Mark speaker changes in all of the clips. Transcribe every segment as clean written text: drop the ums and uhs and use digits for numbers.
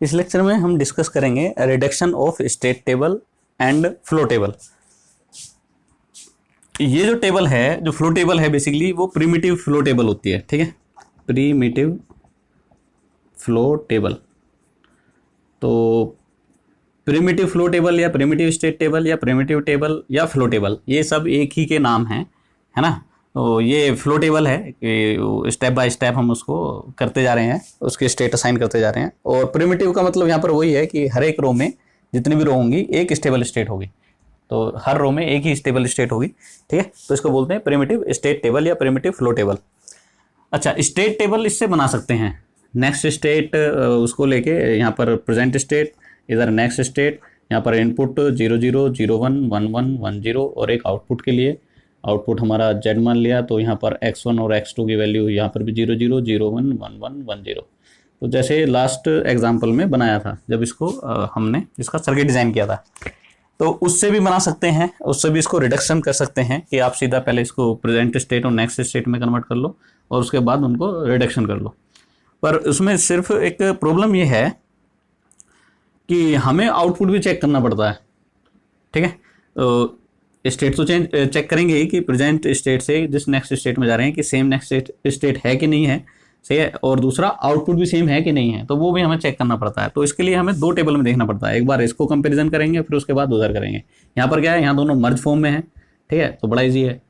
Speaker 1: इस लेक्चर में हम डिस्कस करेंगे reduction of state table and flow table. ये जो टेबल है, जो फ्लो टेबल है, बेसिकली वो प्रिमिटिव फ्लो टेबल होती है। ठीक है, प्रिमिटिव फ्लो टेबल। तो प्रिमिटिव फ्लो टेबल या प्रिमिटिव स्टेट टेबल या प्रिमिटिव टेबल या फ्लो टेबल, ये सब एक ही के नाम हैं, है ना। तो ये फ्लो टेबल है कि स्टेप बाय स्टेप हम उसको करते जा रहे हैं, उसके स्टेट असाइन करते जा रहे हैं। और प्रिमिटिव का मतलब यहाँ पर वही है कि हर एक रो में जितनी भी रो होंगी एक स्टेबल स्टेट होगी, तो हर रो में एक ही स्टेबल स्टेट होगी। ठीक है, तो इसको बोलते हैं प्रिमिटिव स्टेट टेबल या प्रिमिटिव फ्लो टेबल। अच्छा, स्टेट टेबल इससे बना सकते हैं। नेक्स्ट स्टेट उसको लेके यहाँ पर प्रेजेंट स्टेट, इधर नेक्स्ट स्टेट, यहाँ पर इनपुट 0 0 0 1 1 1 1 0 और एक आउटपुट के लिए आउटपुट हमारा Z मान लिया, तो यहाँ पर x1 और x2 की वैल्यू यहाँ पर भी 0 0 0 1 1 1 1 0। तो जैसे लास्ट एग्जाम्पल में बनाया था जब इसको हमने इसका सर्किट डिज़ाइन किया था, तो उससे भी बना सकते हैं, उससे भी इसको रिडक्शन कर सकते हैं कि आप सीधा पहले इसको प्रेजेंट स्टेट और नेक्स्ट स्टेट में कन्वर्ट कर लो और उसके बाद उनको रिडक्शन कर लो। पर उसमें सिर्फ एक प्रॉब्लम ये है कि हमें आउटपुट भी चेक करना पड़ता है। ठीक है, तो स्टेट तो चेक करेंगे ही कि प्रेजेंट स्टेट से जिस नेक्स्ट स्टेट में जा रहे हैं कि सेम नेक्स्ट स्टेट है कि नहीं है, सही है, और दूसरा आउटपुट भी सेम है कि नहीं है, तो वो भी हमें चेक करना पड़ता है। तो इसके लिए हमें दो टेबल में देखना पड़ता है, एक बार इसको कंपैरिजन करेंगे फिर उसके बाद उधर करेंगे। यहाँ पर क्या है, यहाँ दोनों मर्ज फॉर्म में है। ठीक है, तो बड़ा ईजी है,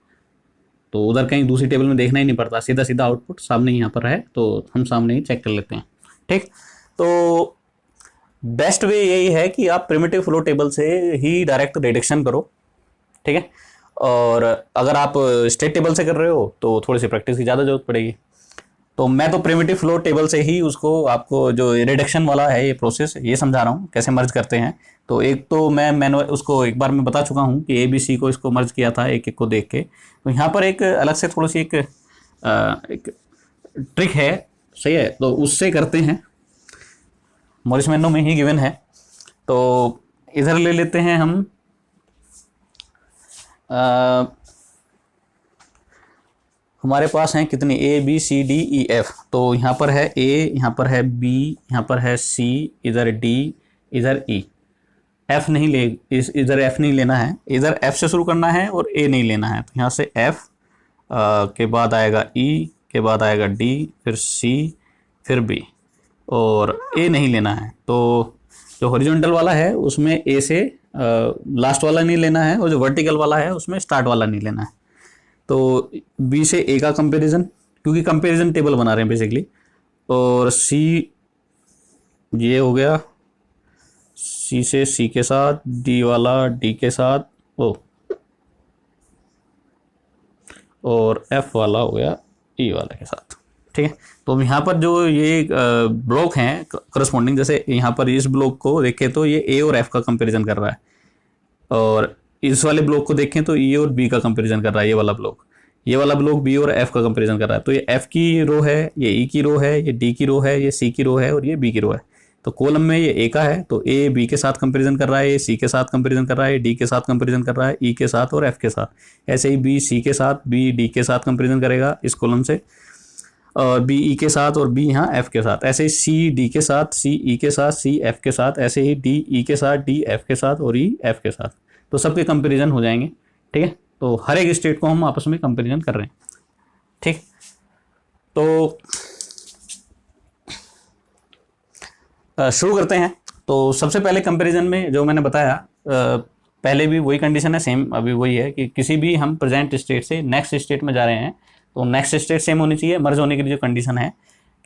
Speaker 1: तो उधर कहीं दूसरी टेबल में देखना ही नहीं पड़ता, सीधा सीधा आउटपुट सामने ही यहाँ पर है, तो हम सामने ही चेक कर लेते हैं। ठीक, तो बेस्ट वे यही है कि आप प्रिमिटिव फ्लो टेबल से ही डायरेक्ट रिडक्शन करो। ठीक है, और अगर आप स्टेट टेबल से कर रहे हो तो थोड़ी सी प्रैक्टिस की ज़्यादा जरूरत पड़ेगी। तो मैं तो प्रिमिटिव फ्लो टेबल से ही उसको आपको जो रिडक्शन वाला है ये प्रोसेस ये समझा रहा हूँ कैसे मर्ज करते हैं। तो एक तो मैंने उसको एक बार मैं बता चुका हूँ कि ABC को इसको मर्ज किया था एक एक को देख के। तो यहाँ पर एक अलग से थोड़ी सी एक ट्रिक है, सही है, तो उससे करते हैं। मॉरिस मैनो में ही गिवन है, तो इधर ले लेते हैं हम हमारे पास हैं कितनी ABCDEF। तो यहाँ पर है A, यहाँ पर है B, यहाँ पर है C, इधर D, इधर E। F नहीं ले, इधर F नहीं लेना है, इधर F से शुरू करना है और A नहीं लेना है। तो यहाँ से F के बाद आएगा E, के बाद आएगा D, फिर C, फिर B, और A नहीं लेना है। तो जो हॉरिजॉन्टल वाला है उसमें A से लास्ट वाला नहीं लेना है, और जो वर्टिकल वाला है उसमें स्टार्ट वाला नहीं लेना है। तो B से A का कंपैरिजन, क्योंकि कंपैरिजन टेबल बना रहे हैं बेसिकली, और C ये हो गया, C से C के साथ, D वाला D के साथ, और F वाला हो गया E वाला के साथ। ठीक है, तो यहाँ पर जो ये ब्लॉक हैं करस्पॉन्डिंग, जैसे यहाँ पर इस ब्लॉक को देखें तो ये A और F का कंपैरिजन कर रहा है, और इस वाले ब्लॉक को देखें तो E और B का कंपैरिजन कर रहा है। ये वाला ब्लॉक B और F का कंपैरिजन कर रहा है। तो ये F की रो है, ये E की रो है, ये D की रो है, ये C की रो है, और ये B की रो है। तो कॉलम में ये A का है, तो A B के साथ कंपैरिजन कर रहा है, ये C के साथ कंपैरिजन कर रहा है, D के साथ कंपैरिजन कर रहा है, E के साथ और F के साथ। ऐसे ही B C के साथ, B D के साथ कंपैरिजन करेगा इस कॉलम से, और B E के साथ, और B यहाँ F के साथ। ऐसे ही C D के साथ, C E के साथ, C F के साथ, ऐसे ही D E के साथ, D F के साथ, और E F के साथ। तो सबके कंपैरिजन हो जाएंगे। ठीक है, तो हर एक स्टेट को हम आपस में कंपैरिजन कर रहे हैं। ठीक, तो शुरू करते हैं। तो सबसे पहले कंपैरिजन में जो मैंने बताया, पहले भी वही कंडीशन है, सेम अभी वही है कि किसी भी हम प्रेजेंट स्टेट से नेक्स्ट स्टेट में जा रहे हैं तो नेक्स्ट स्टेट सेम होनी चाहिए। मर्ज होने की जो कंडीशन है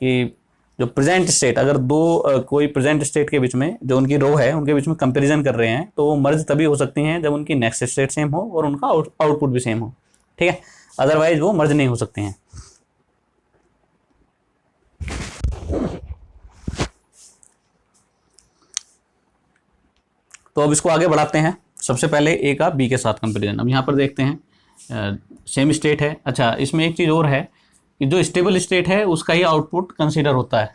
Speaker 1: कि जो प्रेजेंट स्टेट, अगर दो कोई प्रेजेंट स्टेट के बीच में जो उनकी रो है उनके बीच में कंपैरिजन कर रहे हैं, तो वो मर्ज तभी हो सकती हैं जब उनकी नेक्स्ट स्टेट सेम हो और उनका आउटपुट भी सेम हो। ठीक है, अदरवाइज वो मर्ज नहीं हो सकते हैं। तो अब इसको आगे बढ़ाते हैं। सबसे पहले A का B के साथ कंपैरिजन। अब यहाँ पर देखते हैं सेम स्टेट है। अच्छा, इसमें एक चीज़ और है कि जो स्टेबल स्टेट है उसका ही आउटपुट कंसीडर होता है।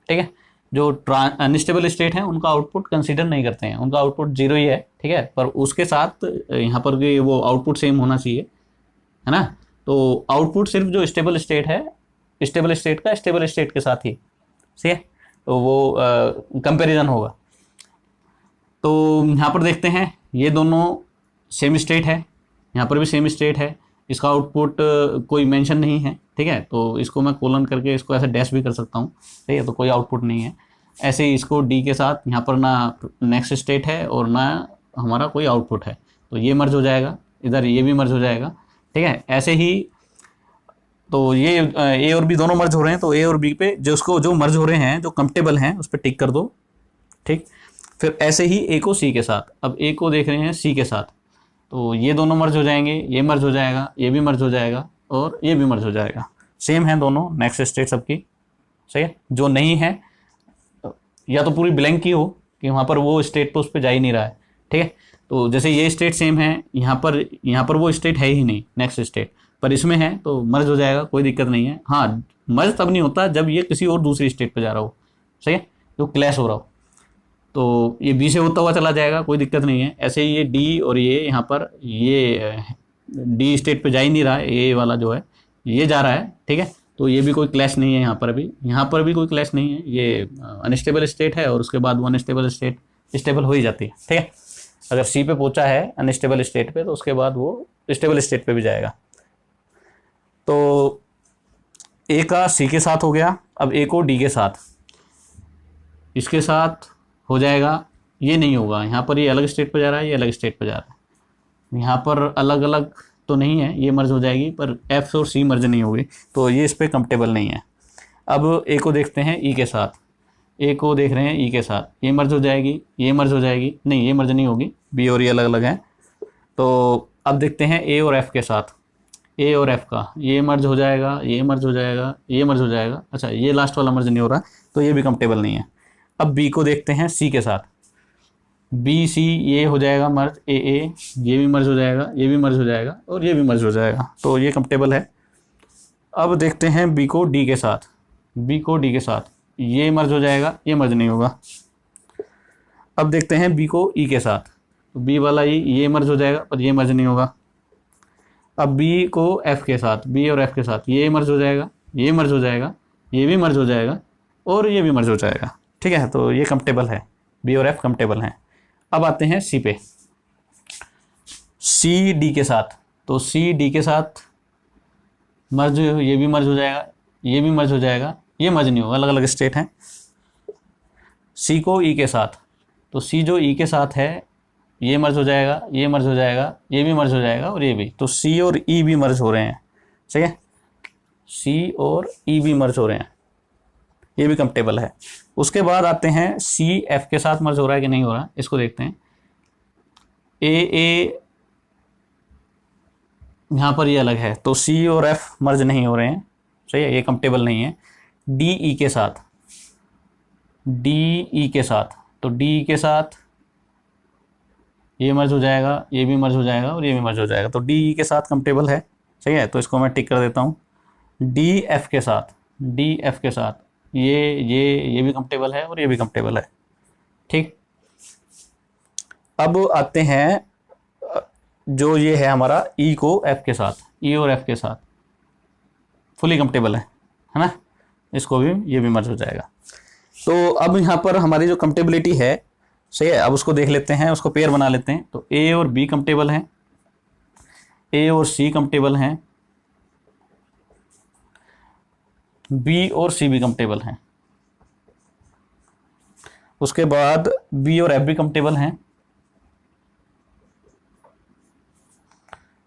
Speaker 1: ठीक है, जो अनस्टेबल स्टेट है उनका आउटपुट कंसीडर नहीं करते हैं, उनका आउटपुट 0 ही है। ठीक है, पर उसके साथ यहाँ पर भी वो आउटपुट सेम होना चाहिए, है ना। तो आउटपुट सिर्फ जो स्टेबल स्टेट है, स्टेबल स्टेट का स्टेबल स्टेट के साथ ही, सही है। वो कंपैरिजन होगा। तो यहाँ पर देखते हैं ये दोनों सेम स्टेट है, यहाँ पर भी सेम स्टेट है, इसका आउटपुट कोई मेंशन नहीं है, ठीक है। तो इसको मैं कोलन करके इसको ऐसे डैश भी कर सकता हूँ, ठीक है, तो कोई आउटपुट नहीं है। ऐसे ही इसको डी के साथ यहाँ पर ना नेक्स्ट स्टेट है और ना हमारा कोई आउटपुट है, तो ये मर्ज हो जाएगा, इधर ये भी मर्ज हो जाएगा, ठीक है। ऐसे ही तो ये ए और बी दोनों मर्ज हो रहे हैं, तो ए और बी पे जो मर्ज हो रहे हैं, जो कंफर्टेबल हैं, उस पर टिक कर दो, ठीक। फिर ऐसे ही ए को सी के साथ, अब ए को देख रहे हैं सी के साथ, तो ये दोनों मर्ज हो जाएंगे, ये मर्ज हो जाएगा, ये भी मर्ज हो जाएगा और ये भी मर्ज हो जाएगा। सेम है दोनों नेक्स्ट स्टेट सबकी, सही है। जो नहीं है या तो पूरी ब्लैंक की हो कि वहाँ पर वो स्टेट तो उस पर जा ही नहीं रहा है, ठीक है। तो जैसे ये स्टेट सेम है, यहाँ पर वो स्टेट है ही नहीं नेक्स्ट स्टेट, पर इसमें है तो मर्ज हो जाएगा, कोई दिक्कत नहीं है। हाँ, मर्ज तब नहीं होता जब ये किसी और दूसरी स्टेट पर जा रहा हो, सही है, जो क्लैश हो रहा हो, तो ये बी से होता हुआ चला जाएगा, कोई दिक्कत नहीं है। ऐसे ही ये डी और ये यहाँ पर ये डी स्टेट पे जा ही नहीं रहा है, ये वाला जो है ये जा रहा है, ठीक है। तो ये भी कोई क्लैश नहीं है, यहाँ पर भी कोई क्लैश नहीं है। ये अनस्टेबल स्टेट है और उसके बाद वो अनस्टेबल स्टेट स्टेबल हो ही जाती है, ठीक है। अगर सी पे पहुंचा है अनस्टेबल स्टेट पे, तो उसके बाद वो स्टेबल स्टेट पे भी जाएगा। तो ए का सी के साथ हो गया, अब ए को डी के साथ, इसके साथ हो जाएगा, ये नहीं होगा, यहाँ पर ये अलग स्टेट पर जा रहा है, ये अलग स्टेट पर जा रहा है, यहाँ पर अलग अलग तो नहीं है, ये मर्ज हो जाएगी, पर एफ और सी मर्ज नहीं होगी, तो ये इस पर कंफर्टेबल नहीं है। अब ए को देखते हैं ई के साथ, ए को देख रहे हैं ई के साथ, ये मर्ज हो जाएगी, ये मर्ज हो जाएगी, नहीं ये मर्ज नहीं होगी, बी और ये अलग अलग हैं। तो अब देखते हैं ए और एफ के साथ, ए और एफ का ये मर्ज हो जाएगा, ये मर्ज हो जाएगा, ये मर्ज हो जाएगा, अच्छा ये लास्ट वाला मर्ज नहीं हो रहा, तो ये भी कंफर्टेबल नहीं है। अब बी को देखते हैं सी के साथ, बी सी ये हो जाएगा मर्ज, ए ए ये भी मर्ज हो जाएगा, ये भी मर्ज हो जाएगा और ये भी मर्ज हो जाएगा, तो ये कंफर्टेबल है। अब देखते हैं बी को डी के साथ, बी को डी के साथ ये मर्ज हो जाएगा, ये मर्ज नहीं होगा। अब देखते हैं बी को ई के साथ, तो बी वाला ये मर्ज हो जाएगा, पर ये मर्ज नहीं होगा। अब बी को एफ के साथ, बी और एफ के साथ ये मर्ज हो जाएगा, ये मर्ज हो जाएगा, ये भी मर्ज हो जाएगा और ये भी मर्ज हो जाएगा, ठीक है। तो ये कंफर्टेबल है, बी और एफ कंफर्टेबल हैं। अब आते हैं सी पे, सी डी के साथ, तो सी डी के साथ मर्ज, ये भी मर्ज हो जाएगा, ये भी मर्ज हो जाएगा, ये मर्ज नहीं होगा, अलग अलग स्टेट हैं। सी को ई के साथ, तो सी जो ई के साथ है ये मर्ज हो जाएगा, ये मर्ज हो जाएगा, ये भी मर्ज हो जाएगा और ये भी, तो सी और ई भी मर्ज हो रहे हैं, ठीक है, सी और ई भी मर्ज हो रहे हैं, ये भी कंफर्टेबल है। उसके बाद आते हैं सी एफ के साथ मर्ज हो रहा है कि नहीं हो रहा, इसको देखते हैं। ए यहाँ पर ये अलग है, तो सी और एफ मर्ज नहीं हो रहे हैं, सही है, ये कंफर्टेबल नहीं है। डी ई के साथ, डी ई के साथ, तो डी ई के साथ ये मर्ज हो जाएगा, ये भी मर्ज हो जाएगा और ये भी मर्ज हो जाएगा, तो डी ई के साथ कंफर्टेबल है, सही है। तो इसको मैं टिक कर देता हूँ। डी एफ के साथ, डी एफ के साथ ये भी कंफर्टेबल है और ये भी कंफर्टेबल है, ठीक। अब आते हैं जो ये है हमारा ई को एफ के साथ, ई और एफ के साथ फुली कंफर्टेबल है ना, इसको भी ये भी मर्ज हो जाएगा। तो अब यहाँ पर हमारी जो कंफर्टेबिलिटी है, सही है, अब उसको देख लेते हैं, उसको पेयर बना लेते हैं। तो ए और बी कंफर्टेबल हैं, ए और सी कंफर्टेबल हैं, बी और सी भी कंफर्टेबल हैं। उसके बाद बी और एफ भी कंफर्टेबल हैं,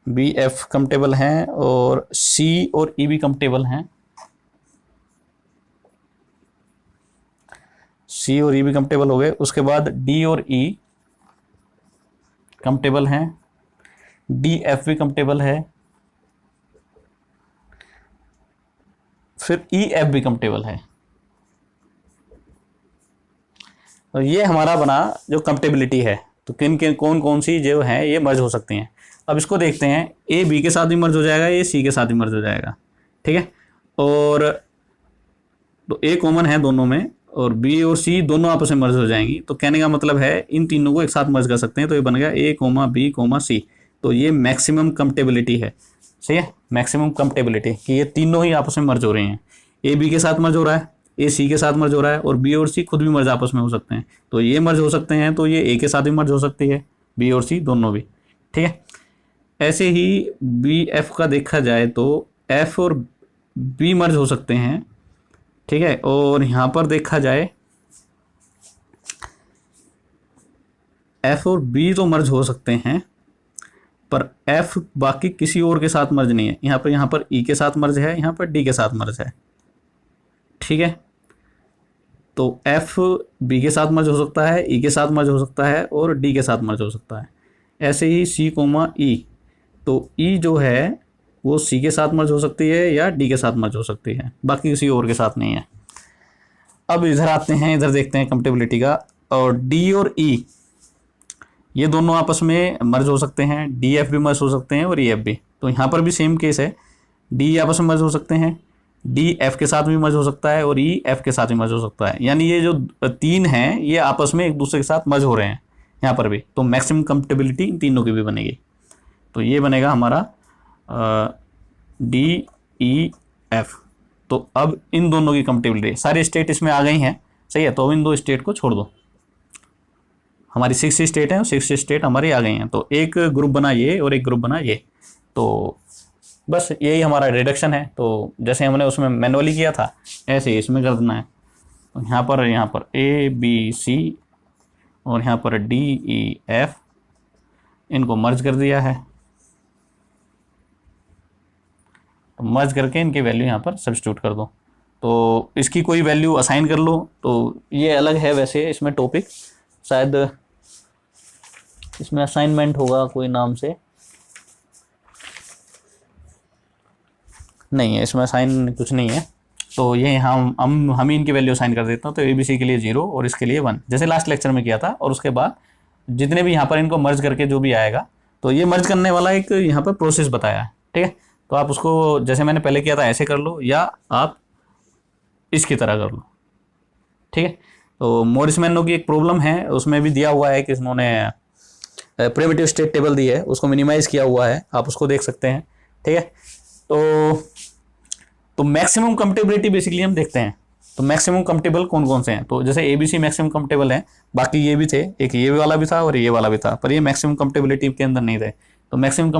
Speaker 1: बी एफ कंफर्टेबल हैं और सी और ई भी कंफर्टेबल हैं, सी और ई भी कंफर्टेबल हो गए। उसके बाद डी और ई कंफर्टेबल हैं, डी एफ भी कंफर्टेबल है, फिर ई एफ भी कंफर्टेबल है। तो ये हमारा बना जो कंफर्टेबिलिटी है। तो किन कौन कौन सी जो है ये मर्ज हो सकती हैं। अब इसको देखते हैं, ए बी के साथ भी मर्ज हो जाएगा, ए सी के साथ भी मर्ज हो जाएगा, ठीक है। और तो ए कॉमन है दोनों में और बी और सी दोनों आपस में मर्ज हो जाएंगी। तो कहने का मतलब है इन तीनों को एक साथ मर्ज कर सकते हैं। तो ये बन गया ए कोमा बी कोमा सी। तो ये मैक्सिमम कंफर्टेबिलिटी है, सही है, मैक्सिमम कंफर्टेबिलिटी कि ये तीनों ही आपस में मर्ज हो रहे हैं। ए बी के साथ मर्ज हो रहा है, ए सी के साथ मर्ज हो रहा है और बी और सी खुद भी मर्ज आपस में हो सकते हैं, तो ये मर्ज हो सकते हैं, तो ये ए के साथ भी मर्ज हो सकती है, बी और सी दोनों भी, ठीक है। ऐसे ही बी एफ का देखा जाए तो एफ और बी मर्ज हो सकते हैं, ठीक है। और यहाँ पर देखा जाए एफ और बी तो मर्ज हो सकते हैं, पर एफ बाकी किसी और के साथ मर्ज नहीं है। यहाँ पर ई के साथ मर्ज है, यहाँ पर डी के साथ मर्ज है, ठीक है। तो एफ बी के साथ मर्ज हो सकता है, ई के साथ मर्ज हो सकता है और डी के साथ मर्ज हो सकता है। ऐसे ही सी कोमा ई, तो ई जो है वो सी के साथ मर्ज हो सकती है या डी के साथ मर्ज हो सकती है, बाकी किसी और के साथ नहीं है। अब इधर आते हैं, इधर देखते हैं कंपेटिबिलिटी का। और डी और ई ये दोनों आपस में मर्ज हो सकते हैं, डी एफ भी मर्ज हो सकते हैं और ई एफ भी। तो यहाँ पर भी सेम केस है, डी आपस में मर्ज हो सकते हैं, डी एफ के साथ भी मर्ज हो सकता है और ई एफ के साथ भी मर्ज हो सकता है। यानी ये जो तीन हैं ये आपस में एक दूसरे के साथ मर्ज हो रहे हैं यहाँ पर भी, तो मैक्सिमम कंपेटिबिलिटी इन तीनों की भी बनेगी। तो ये बनेगा हमारा डी ई एफ। तो अब इन दोनों की कंपेटिबिलिटी, सारी स्टेट इसमें आ गई हैं, सही है। तो अब इन दो स्टेट को छोड़ दो, हमारी 6 स्टेट हैं, 6 स्टेट हमारी आ गई हैं। तो एक ग्रुप बना ये और एक ग्रुप बना ये, तो बस यही हमारा रिडक्शन है। तो जैसे हमने उसमें मैनुअली किया था ऐसे ही इसमें कर देना है। तो यहाँ पर ए बी सी और यहाँ पर डी ई एफ, इनको मर्ज कर दिया है। तो मर्ज करके इनकी वैल्यू यहाँ पर सब्स्टिट्यूट कर दो, तो इसकी कोई वैल्यू असाइन कर लो। तो ये अलग है वैसे इसमें टॉपिक, शायद इसमें असाइनमेंट होगा कोई नाम से, नहीं है इसमें असाइन कुछ नहीं है। तो ये हम ही इनकी वैल्यू असाइन कर देता हूँ। तो ए बी सी के लिए 0 और इसके लिए 1, जैसे लास्ट लेक्चर में किया था। और उसके बाद जितने भी यहाँ पर इनको मर्ज करके जो भी आएगा, तो ये मर्ज करने वाला एक यहाँ पर प्रोसेस बताया है, ठीक है। तो आप उसको जैसे मैंने पहले किया था ऐसे कर लो, या आप इसकी तरह कर लो, ठीक है। तो मॉरिस मैनो की एक प्रॉब्लम है, उसमें भी दिया हुआ है कि उन्होंने प्रिमिटिव स्टेट टेबल दी है, उसको मिनिमाइज किया हुआ है, आप उसको देख सकते हैं, ठीक है। तो मैक्सिमम कंपेटिबिलिटी बेसिकली हम देखते हैं। तो मैक्सिमम कंपेटिबल कौन कौन से हैं, तो जैसे A B C maximum compatible है, बाकी ये भी थे, एक ये वाला भी था और ये वाला भी था, पर ये मैक्सिमम कंपेटिबिलिटी के अंदर नहीं थे। तो मैक्सिमम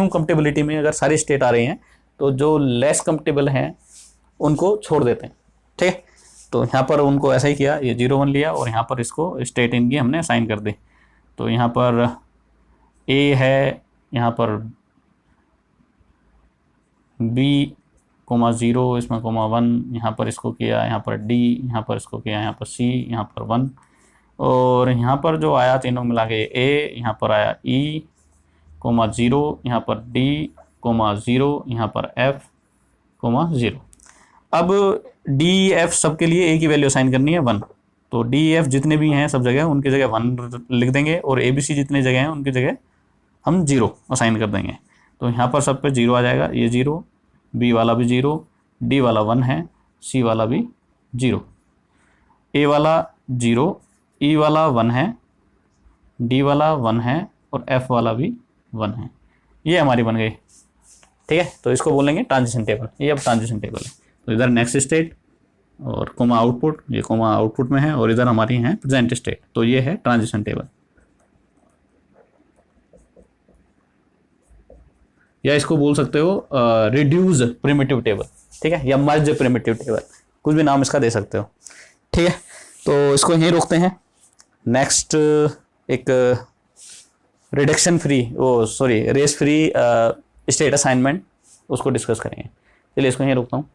Speaker 1: कंपेटिबिलिटी में अगर सारी स्टेट आ रही हैं, तो जो लेस कंपेटिबल हैं उनको छोड़ देते हैं, ठीक है। तो यहाँ पर उनको ऐसा ही किया, ये 0 1 लिया और यहाँ पर इसको स्टेट इनकी हमने असाइन कर दी। तो यहाँ पर ए है, यहाँ पर बी कोमा 0, इसमें कोमा 1, यहाँ पर इसको किया, यहाँ पर डी, यहाँ पर इसको किया, यहाँ पर सी, यहाँ पर 1, और यहाँ पर जो आया तीनों मिला के ए, यहाँ पर आया ई कोमा 0, यहाँ पर डी कोमा 0, यहाँ पर एफ कोमा 0। अब डी एफ सबके लिए ए की वैल्यू असाइन करनी है 1। तो डी एफ जितने भी हैं सब जगह उनकी जगह 1 लिख देंगे, और ए बी सी जितने जगह हैं उनकी जगह हम 0 असाइन कर देंगे। तो यहाँ पर सब पे 0 आ जाएगा, ये 0, बी वाला भी 0, डी वाला 1 है, सी वाला भी 0, ए वाला 0, ई वाला 1 है, डी वाला 1 है और एफ वाला भी 1 है। ये हमारी बन गई, ठीक है। तो इसको बोलेंगे ट्रांजिशन टेबल, ये अब ट्रांजिशन टेबल है। तो इधर नेक्स्ट स्टेट और कोमा आउटपुट, ये कोमा आउटपुट में है, और इधर हमारी है प्रेजेंट स्टेट। तो ये है ट्रांजिशन टेबल, या इसको बोल सकते हो रिड्यूस प्रिमिटिव टेबल, ठीक है, या मर्ज प्रिमिटिव टेबल, कुछ भी नाम इसका दे सकते हो, ठीक है। तो इसको यहीं रोकते हैं। नेक्स्ट एक रेस फ्री स्टेट असाइनमेंट, उसको डिस्कस करेंगे। चलिए इसको यहीं रोकता हूँ।